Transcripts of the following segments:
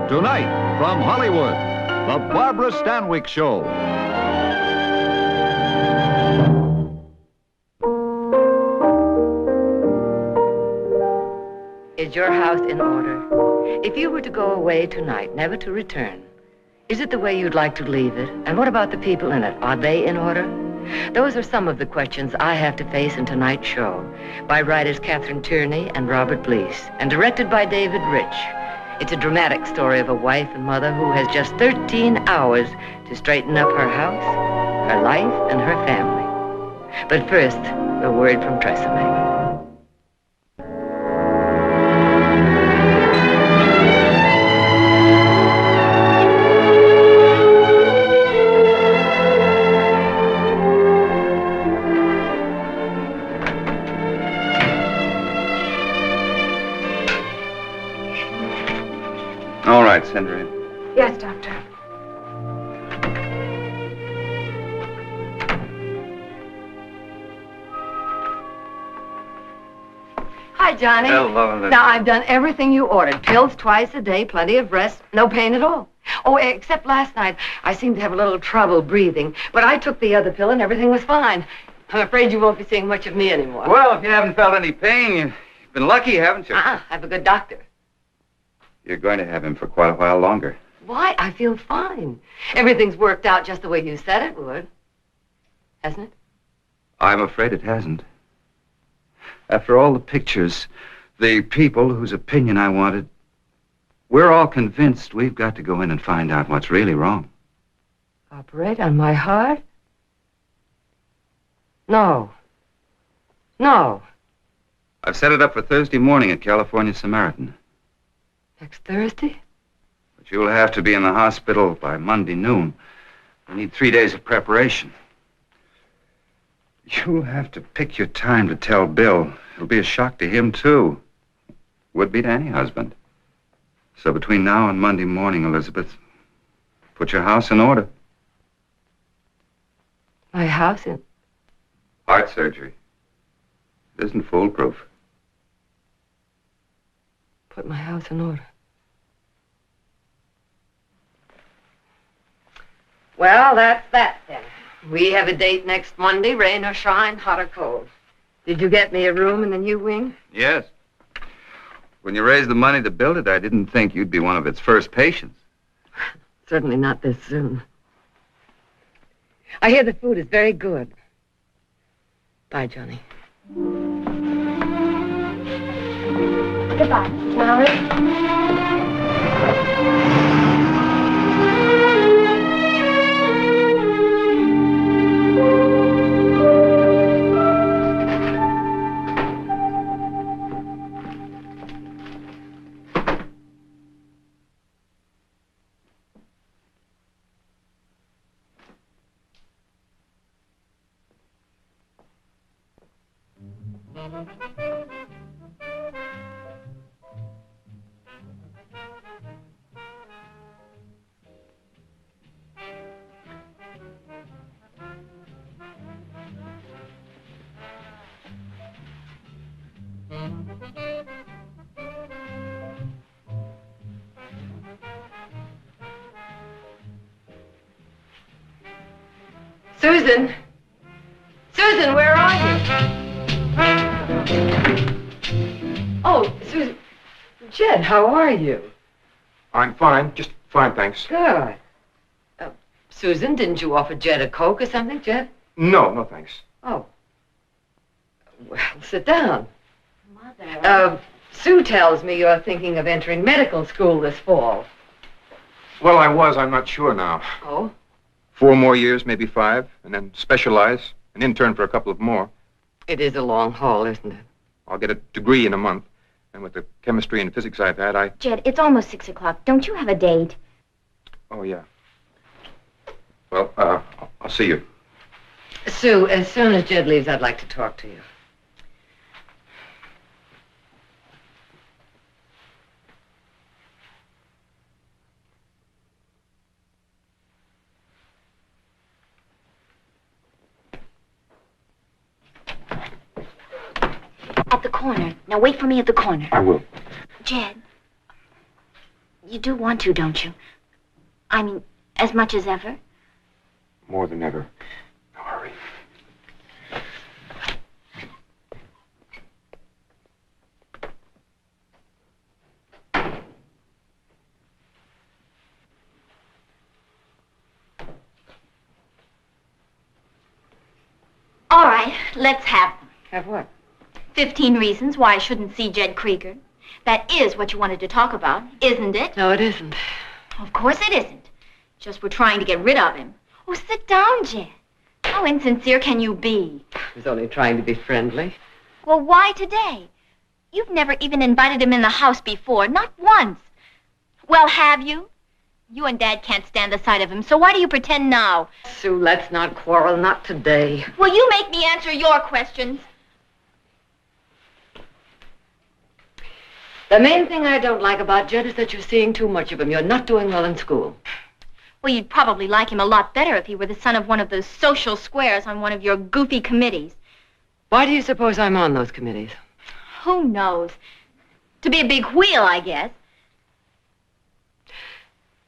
Tonight, from Hollywood, The Barbara Stanwyck Show. Is your house in order? If you were to go away tonight, never to return, is it the way you'd like to leave it? And what about the people in it? Are they in order? Those are some of the questions I have to face in tonight's show, by writers Catherine Tierney and Robert Blease, and directed by David Rich. It's a dramatic story of a wife and mother who has just 13 hours to straighten up her house, her life, and her family. But first, a word from Tresemme. All right, send her in. Yes, Doctor. Hi, Johnny. Hello, Liz. Now, I've done everything you ordered. Pills twice a day, plenty of rest, no pain at all. Oh, except last night, I seemed to have a little trouble breathing. But I took the other pill and everything was fine. I'm afraid you won't be seeing much of me anymore. Well, if you haven't felt any pain, you've been lucky, haven't you? I have a good doctor. You're going to have him for quite a while longer. Why? I feel fine. Everything's worked out just the way you said it would. Hasn't it? I'm afraid it hasn't. After all the pictures, the people whose opinion I wanted, we're all convinced we've got to go in and find out what's really wrong. Operate on my heart? No. No. I've set it up for Thursday morning at California Samaritan. Next Thursday? But you'll have to be in the hospital by Monday noon. We need 3 days of preparation. You'll have to pick your time to tell Bill. It'll be a shock to him, too. Would be to any husband. So between now and Monday morning, Elizabeth, put your house in order. My house in... Heart surgery. It isn't foolproof. Put my house in order. Well, that's that, then. We have a date next Monday, rain or shine, hot or cold. Did you get me a room in the new wing? Yes. When you raised the money to build it, I didn't think you'd be one of its first patients. Certainly not this soon. I hear the food is very good. Bye, Johnny. Goodbye, Mowry. Susan! Susan, where are you? Oh, Susan. Jed, how are you? I'm fine. Just fine, thanks. Good. Susan, didn't you offer Jed a Coke or something, Jed? No, thanks. Oh. Well, sit down. Mother. Sue tells me you're thinking of entering medical school this fall. Well, I was. I'm not sure now. Oh? 4 more years, maybe 5, and then specialize, an intern for a couple of more. It is a long haul, isn't it? I'll get a degree in a month. And with the chemistry and physics I've had, Jed, it's almost 6 o'clock. Don't you have a date? Oh, yeah. Well, I'll see you. Sue, as soon as Jed leaves, I'd like to talk to you. At the corner. Now wait for me at the corner. I will. Jed, You do want to, don't you? I mean, as much as ever? More than ever. Now hurry. All right, let's have them. Have what? 15 reasons why I shouldn't see Jed Krieger. That is what you wanted to talk about, isn't it? No, it isn't. Of course it isn't. Just we're trying to get rid of him. Oh, sit down, Jed. How insincere can you be? I was only trying to be friendly. Well, why today? You've never even invited him in the house before, not once. Well, have you? You and Dad can't stand the sight of him, so why do you pretend now? Sue, let's not quarrel, not today. Will you make me answer your questions? The main thing I don't like about Jed is that you're seeing too much of him. You're not doing well in school. Well, you'd probably like him a lot better if he were the son of one of those social squares on one of your goofy committees. Why do you suppose I'm on those committees? Who knows? To be a big wheel, I guess.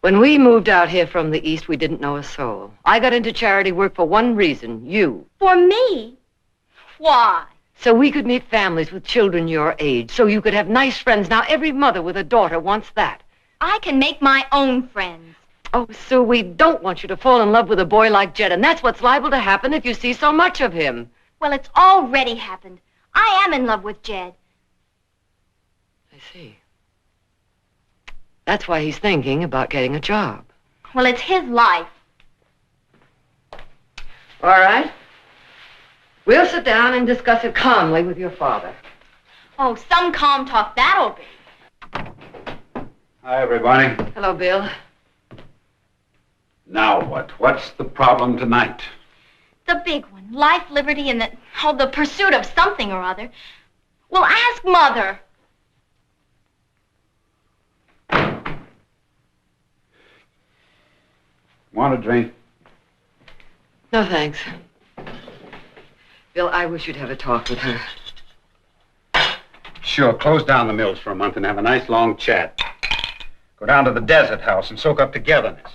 When we moved out here from the East, we didn't know a soul. I got into charity work for one reason, you. For me? Why? So we could meet families with children your age, so you could have nice friends. Now, every mother with a daughter wants that. I can make my own friends. Oh, Sue, we don't want you to fall in love with a boy like Jed, and that's what's liable to happen if you see so much of him. Well, it's already happened. I am in love with Jed. I see. That's why he's thinking about getting a job. Well, it's his life. All right. We'll sit down and discuss it calmly with your father. Oh, some calm talk that'll be. Hi, everybody. Hello, Bill. Now what? What's the problem tonight? The big one. Life, liberty, and the pursuit of something or other. Well, ask Mother. Want a drink? No, thanks. Bill, I wish you'd have a talk with her. Sure. Close down the mills for a month and have a nice long chat. Go down to the desert house and soak up togetherness.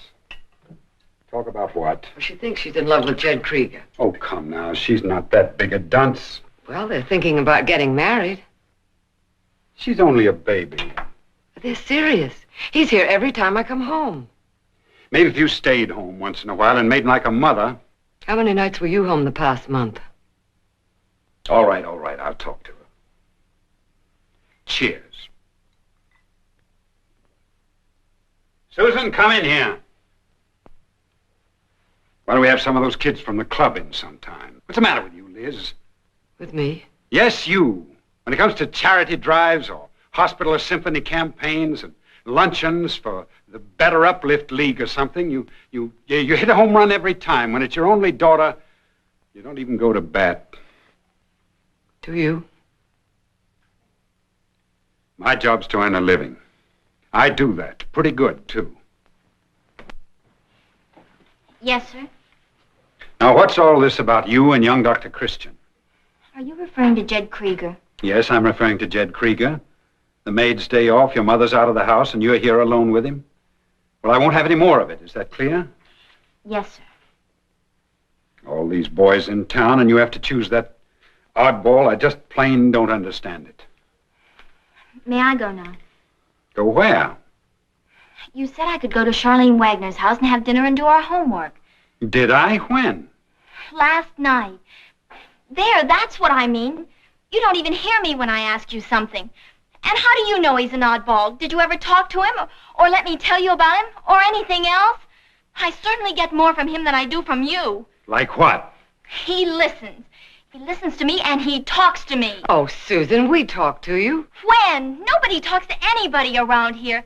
Talk about what? Well, she thinks she's in love with Jed Krieger. Oh, come now. She's not that big a dunce. Well, they're thinking about getting married. She's only a baby. But they're serious. He's here every time I come home. Maybe if you stayed home once in a while and made like a mother. How many nights were you home the past month? All right. I'll talk to her. Cheers. Susan, come in here. Why don't we have some of those kids from the club in sometime? What's the matter with you, Liz? With me? Yes, you. When it comes to charity drives or hospital or symphony campaigns and luncheons for the Better Uplift League or something, you hit a home run every time. When it's your only daughter, you don't even go to bat. Do you? My job's to earn a living. I do that. Pretty good, too. Yes, sir. Now, what's all this about you and young Dr. Christian? Are you referring to Jed Krieger? Yes, I'm referring to Jed Krieger. The maid's day off, your mother's out of the house, and you're here alone with him. Well, I won't have any more of it. Is that clear? Yes, sir. All these boys in town, and you have to choose that oddball. I just plain don't understand it. May I go now? Go where? You said I could go to Charlene Wagner's house and have dinner and do our homework. Did I? When? Last night. There, that's what I mean. You don't even hear me when I ask you something. And how do you know he's an oddball? Did you ever talk to him? Or let me tell you about him? Or anything else? I certainly get more from him than I do from you. Like what? He listens. He listens to me and he talks to me. Oh, Susan, we talk to you. When? Nobody talks to anybody around here.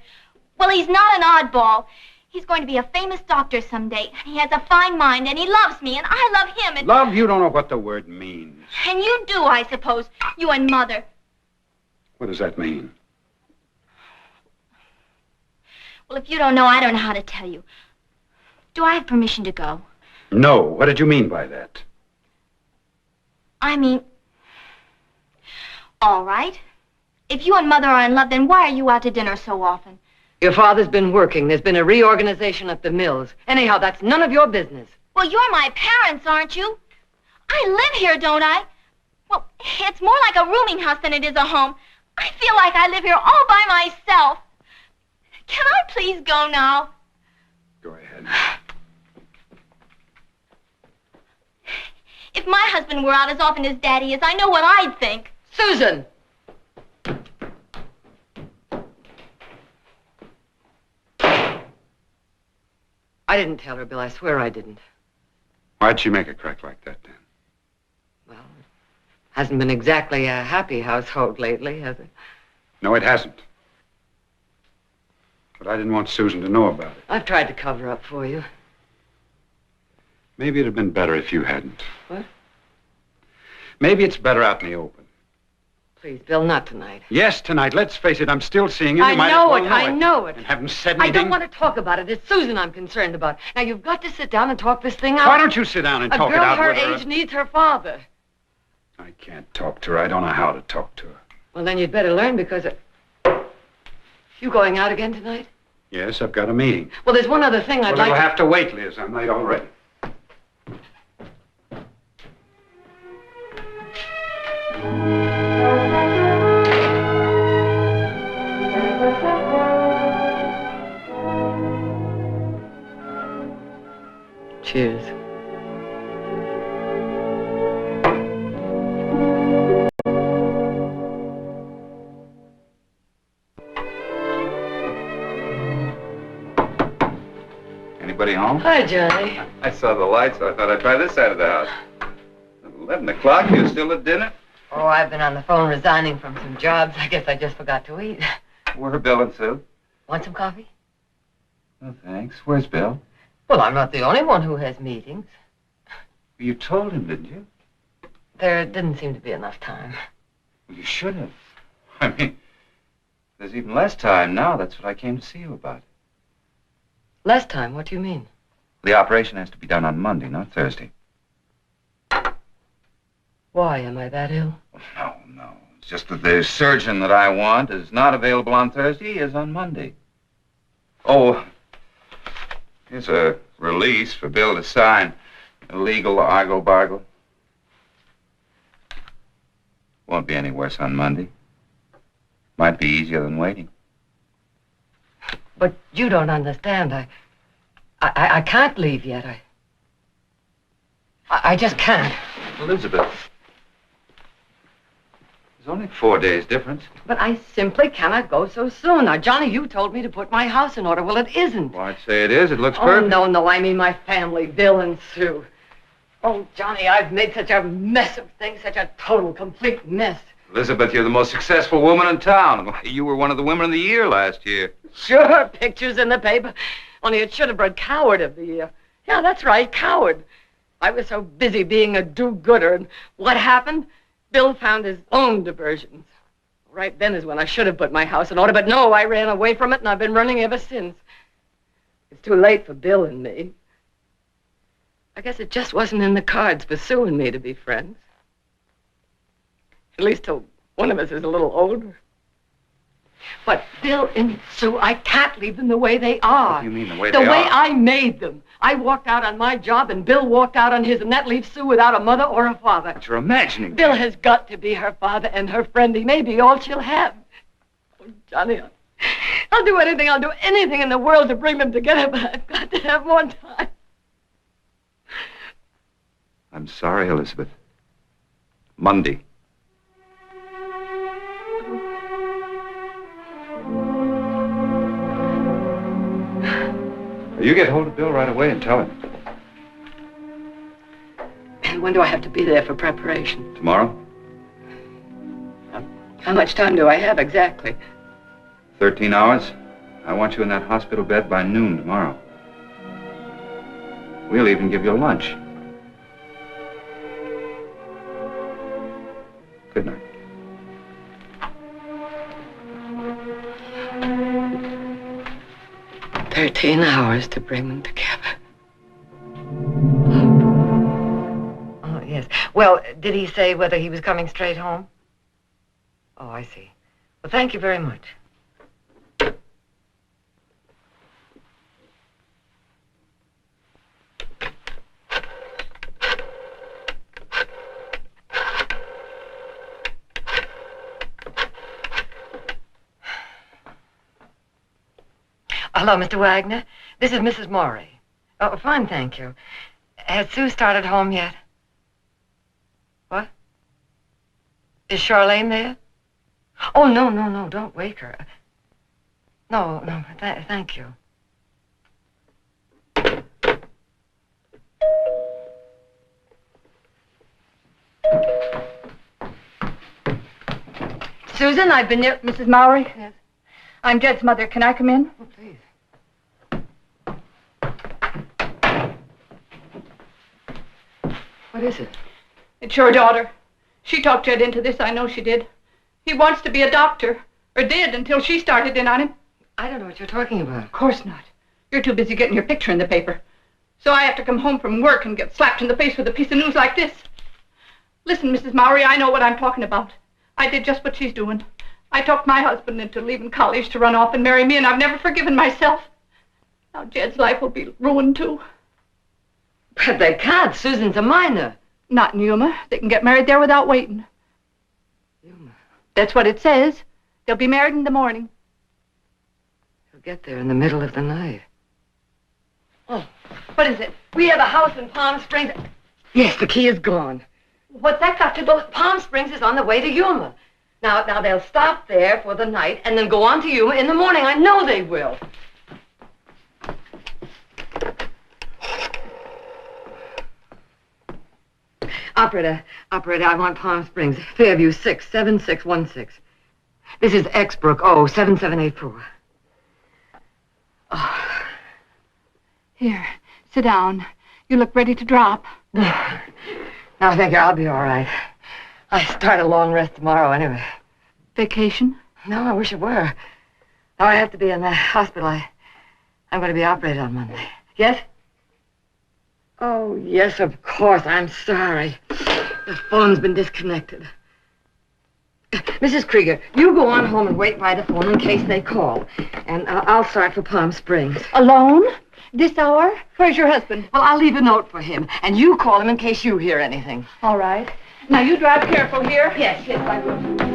Well, he's not an oddball. He's going to be a famous doctor someday. He has a fine mind and he loves me and I love him and... Love? You don't know what the word means. And you do, I suppose. You and Mother. What does that mean? Well, if you don't know, I don't know how to tell you. Do I have permission to go? No. What did you mean by that? I mean... All right. If you and Mother are in love, then why are you out to dinner so often? Your father's been working. There's been a reorganization at the mills. Anyhow, that's none of your business. Well, you're my parents, aren't you? I live here, don't I? Well, it's more like a rooming house than it is a home. I feel like I live here all by myself. Can I please go now? Go ahead. If my husband were out as often as Daddy is, I know what I'd think. Susan! I didn't tell her, Bill. I swear I didn't. Why'd she make a crack like that, then? Well, hasn't been exactly a happy household lately, has it? No, it hasn't. But I didn't want Susan to know about it. I've tried to cover up for you. Maybe it'd have been better if you hadn't. What? Maybe it's better out in the open. Please, Bill, not tonight. Yes, tonight. Let's face it, I'm still seeing you. I You might know as well it. I know it. And haven't said I anything. don't want to talk about it. It's Susan I'm concerned about. Now, you've got to sit down and talk this thing out. Why don't you sit down and talk it out A girl with her her? age needs her father. I can't talk to her. I don't know how to talk to her. Well, then you'd better learn because... You going out again tonight? Yes, I've got a meeting. Well, there's one other thing I'd Well, like it'll to... have to wait, Liz. I'm late already. Cheers. Anybody home? Hi, Johnny. I saw the lights, so I thought I'd try this side of the house. At 11 o'clock, you still at dinner? Oh, I've been on the phone resigning from some jobs. I guess I just forgot to eat. Where are Bill and Sue? Want some coffee? No, thanks. Where's Bill? Well, I'm not the only one who has meetings. You told him, didn't you? There didn't seem to be enough time. Well, you should have. I mean, there's even less time now. That's what I came to see you about. Less time? What do you mean? The operation has to be done on Monday, not Thursday. Why? Am I that ill? No, no. It's just that the surgeon that I want is not available on Thursday. He is on Monday. Oh, here's a release for Bill to sign. Illegal argo-bargo. Won't be any worse on Monday. Might be easier than waiting. But you don't understand. I can't leave yet. I just can't. Elizabeth. There's only 4 days difference. But I simply cannot go so soon. Now, Johnny, you told me to put my house in order. Well, it isn't. Well, I'd say it is. It looks Oh, perfect. no, I mean my family, Bill and Sue. Oh, Johnny, I've made such a mess of things, such a total, complete mess. Elizabeth, you're the most successful woman in town. You were one of the women of the year last year. Sure, pictures in the paper. Only it should have read Coward of the Year. Yeah, that's right, Coward. I was so busy being a do-gooder, and what happened? Bill found his own diversions. Right then is when I should have put my house in order, but no, I ran away from it, and I've been running ever since. It's too late for Bill and me. I guess it just wasn't in the cards for Sue and me to be friends. At least till one of us is a little older. But Bill and Sue, I can't leave them the way they are. What do you mean, the way they are? The way are? I made them. I walked out on my job and Bill walked out on his, and that leaves Sue without a mother or a father. But you're imagining. Bill has got to be her father and her friend. He may be all she'll have. Oh, Johnny, I'll do anything. I'll do anything in the world to bring them together, but I've got to have more time. I'm sorry, Elizabeth. Monday. You get hold of Bill right away and tell him. And when do I have to be there for preparation? Tomorrow? How much time do I have exactly? 13 hours. I want you in that hospital bed by noon tomorrow. We'll even give you a lunch. Good night. "13 hours to bring them together." Oh, yes. Well, did he say whether he was coming straight home? Oh, I see. Well, thank you very much. Hello, Mr. Wagner. This is Mrs. Mowry. Oh, fine, thank you. Has Sue started home yet? What? Is Charlene there? Oh, no, don't wake her. No, thank you. Susan, I've been near... Mrs. Mowry? Yes. I'm Jed's mother. Can I come in? Oh, please. What is it? It's your daughter. She talked Jed into this. I know she did. He wants to be a doctor. Or did until she started in on him. I don't know what you're talking about. Of course not. You're too busy getting your picture in the paper. So I have to come home from work and get slapped in the face with a piece of news like this. Listen, Mrs. Mowry, I know what I'm talking about. I did just what she's doing. I talked my husband into leaving college to run off and marry me, and I've never forgiven myself. Now Jed's life will be ruined, too. But they can't. Susan's a minor. Not in Yuma. They can get married there without waiting. Yuma. That's what it says. They'll be married in the morning. He'll get there in the middle of the night. Oh, What is it? we have a house in Palm Springs. Yes, the key is gone. What's that got to do? Well, Palm Springs is on the way to Yuma. Now they'll stop there for the night and then go on to Yuma in the morning. I know they will. Operator, I want Palm Springs. Fairview 67616. This is Exbrook 07784. Oh. Here, sit down. You look ready to drop. Now, thank you. I'll be all right. I start a long rest tomorrow anyway. Vacation? No, I wish it were. Oh, I have to be in the hospital. I'm going to be operated on Monday. Yes? Oh, yes, of course. I'm sorry. The phone's been disconnected. Mrs. Krieger, you go on home and wait by the phone in case they call. And I'll start for Palm Springs. Alone? This hour? Where's your husband? Well, I'll leave a note for him. And you call him in case you hear anything. All right. Now, you drive careful here. Yes, I will.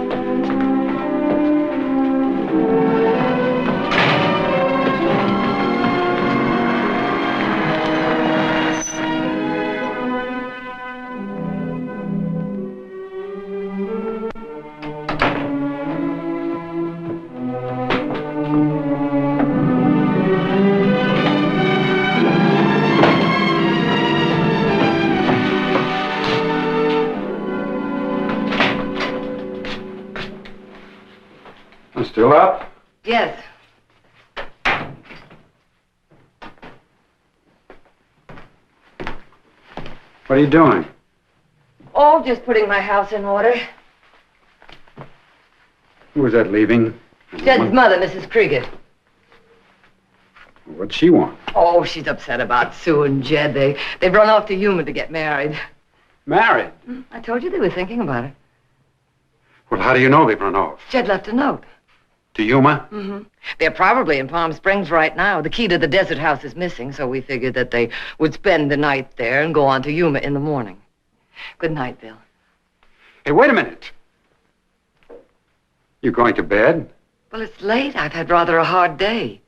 Still up? Yes. What are you doing? Oh, just putting my house in order. Who was that leaving? Jed's mother, Mrs. Krieger. What'd she want? Oh, she's upset about Sue and Jed. They've run off to Yuma to get married. Married? I told you they were thinking about it. Well, how do you know they've run off? Jed left a note. To Yuma? Mm-hmm. They're probably in Palm Springs right now. The key to the desert house is missing, so we figured that they would spend the night there and go on to Yuma in the morning. Good night, Bill. Hey, wait a minute. You going to bed? Well, it's late. I've had rather a hard day.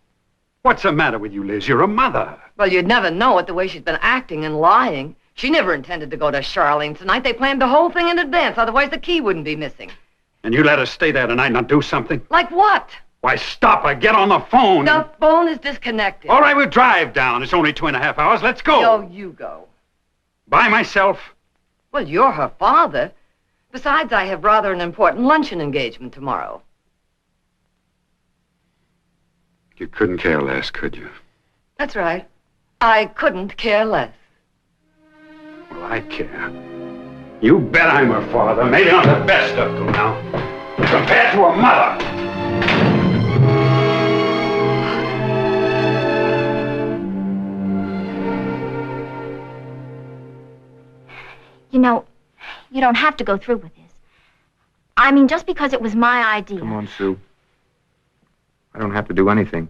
What's the matter with you, Liz? You're a mother. Well, you'd never know it the way she's been acting and lying. She never intended to go to Charlene tonight. They planned the whole thing in advance. Otherwise, the key wouldn't be missing. And you let her stay there tonight and not do something? Like what? Why, stop her. Get on the phone. The phone is disconnected. All right, we'll drive down. It's only 2.5 hours. Let's go. No, you go. By myself? Well, you're her father. Besides, I have rather an important luncheon engagement tomorrow. You couldn't care less, could you? That's right. I couldn't care less. Well, I care. You bet I'm her father. Maybe not the best of them now. Compared to a mother. You know, you don't have to go through with this. I mean, just because it was my idea. Come on, Sue. I don't have to do anything.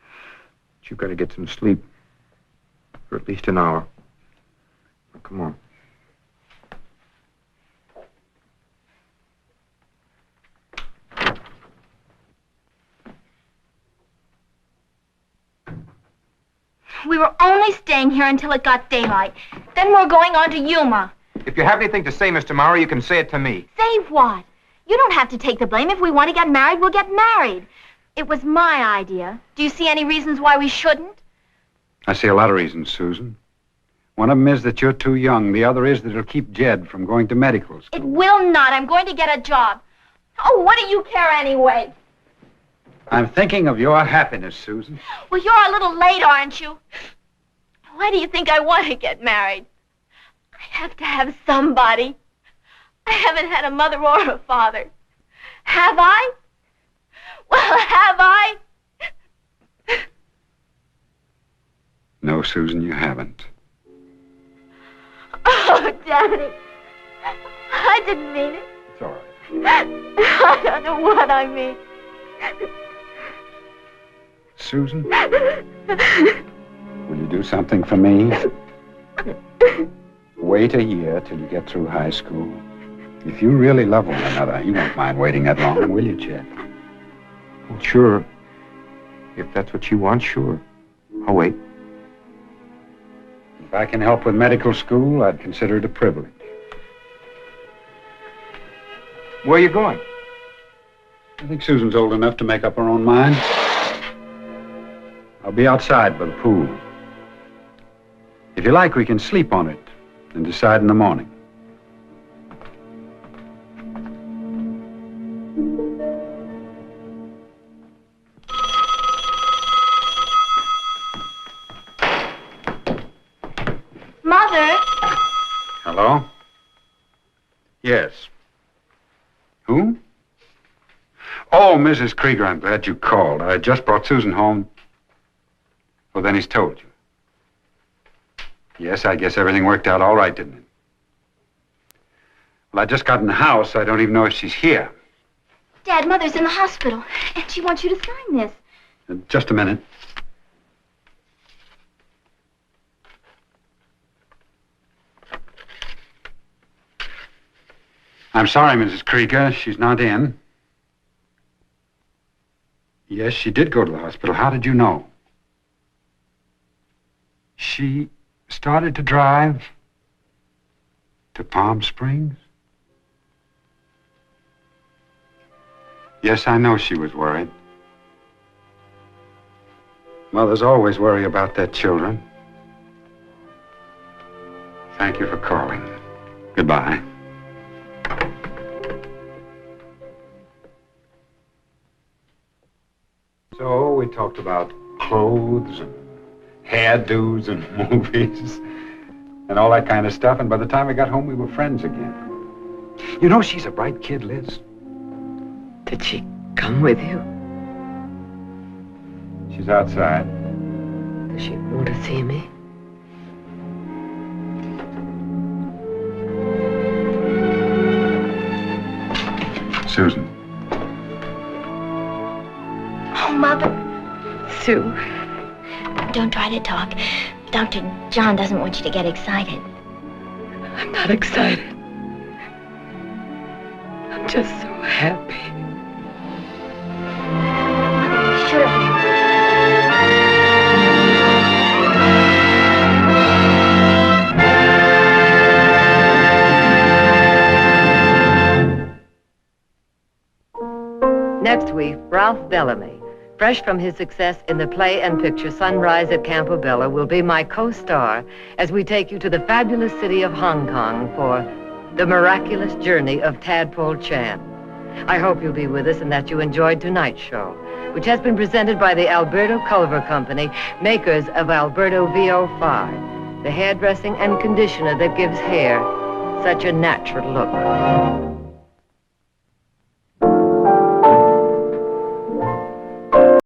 But you've got to get some sleep. For at least an hour. Now, come on. We were only staying here until it got daylight. Then we're going on to Yuma. If you have anything to say, Mr. Mowry, you can say it to me. Say what? You don't have to take the blame. If we want to get married, we'll get married. It was my idea. Do you see any reasons why we shouldn't? I see a lot of reasons, Susan. One of them is that you're too young. The other is that it'll keep Jed from going to medical school. It will not. I'm going to get a job. Oh, what do you care anyway? I'm thinking of your happiness, Susan. Well, you're a little late, aren't you? Why do you think I want to get married? I have to have somebody. I haven't had a mother or a father. Have I? Well, have I? No, Susan, you haven't. Oh, Daddy. I didn't mean it. It's all right. I don't know what I mean. Susan, will you do something for me? Wait a year till you get through high school. If you really love one another, you won't mind waiting that long, will you, Chet? Well, sure. If that's what you want, sure. I'll wait. If I can help with medical school, I'd consider it a privilege. Where are you going? I think Susan's old enough to make up her own mind. I'll be outside by the pool. If you like, we can sleep on it and decide in the morning. Mother? Hello? Yes. Who? Oh, Mrs. Krieger, I'm glad you called. I just brought Susan home. Well, then he's told you. Yes, I guess everything worked out all right, didn't it? Well, I just got in the house. I don't even know if she's here. Dad, Mother's in the hospital, and she wants you to sign this. Just a minute. I'm sorry, Mrs. Krieger. She's not in. Yes, she did go to the hospital. How did you know? She started to drive to Palm Springs? Yes, I know she was worried. Mothers always worry about their children. Thank you for calling. Goodbye. So we talked about clothes and hairdos and movies and all that kind of stuff, and by the time we got home, we were friends again. You know, she's a bright kid, Liz. Did she come with you? She's outside. Does she want to see me? Susan. Oh, Mother. Sue. Don't try to talk. Dr. John doesn't want you to get excited. I'm not excited. I'm just so happy. You should have. Next week, Ralph Bellamy, fresh from his success in the play and picture Sunrise at Campobello, will be my co-star as we take you to the fabulous city of Hong Kong for The Miraculous Journey of Tadpole Chan. I hope you'll be with us and that you enjoyed tonight's show, which has been presented by the Alberto Culver Company, makers of Alberto VO5, the hairdressing and conditioner that gives hair such a natural look.